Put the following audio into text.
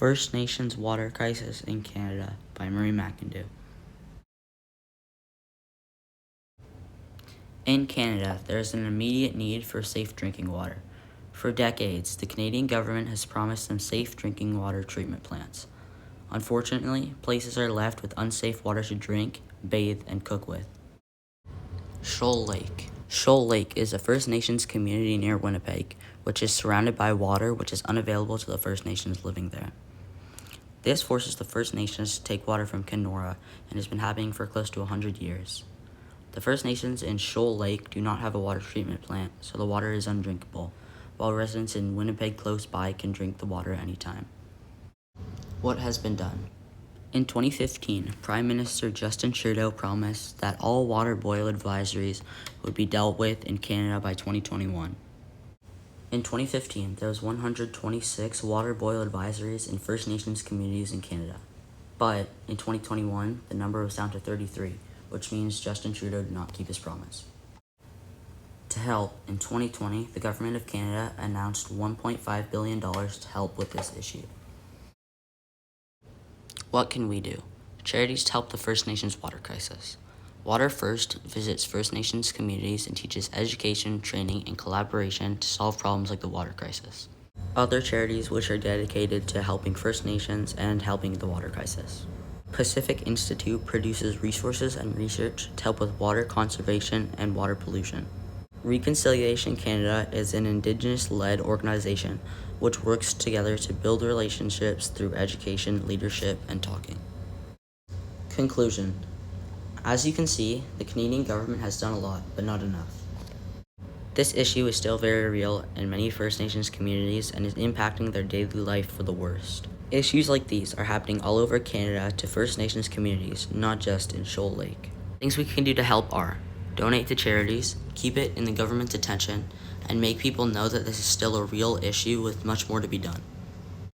First Nations Water Crisis in Canada by Marie McIndoe. In Canada, there is an immediate need for safe drinking water. For decades, the Canadian government has promised them safe drinking water treatment plants. Unfortunately, places are left with unsafe water to drink, bathe, and cook with. Shoal Lake. Shoal Lake is a First Nations community near Winnipeg, which is surrounded by water which is unavailable to the First Nations living there. This forces the First Nations to take water from Kenora and has been happening for close to 100 years. The First Nations in Shoal Lake do not have a water treatment plant, so the water is undrinkable, while residents in Winnipeg close by can drink the water anytime. What has been done? In 2015, Prime Minister Justin Trudeau promised that all water boil advisories would be dealt with in Canada by 2021. In 2015, there was 126 water boil advisories in First Nations communities in Canada. But in 2021, the number was down to 33, which means Justin Trudeau did not keep his promise. To help, in 2020, the Government of Canada announced $1.5 billion to help with this issue. What can we do? Charities to help the First Nations water crisis. Water First visits First Nations communities and teaches education, training, and collaboration to solve problems like the water crisis. Other charities which are dedicated to helping First Nations and helping the water crisis. Pacific Institute produces resources and research to help with water conservation and water pollution. Reconciliation Canada is an Indigenous-led organization which works together to build relationships through education, leadership, and talking. Conclusion. As you can see, the Canadian government has done a lot, but not enough. This issue is still very real in many First Nations communities and is impacting their daily life for the worst. Issues like these are happening all over Canada to First Nations communities, not just in Shoal Lake. Things we can do to help are donate to charities, keep it in the government's attention, and make people know that this is still a real issue with much more to be done.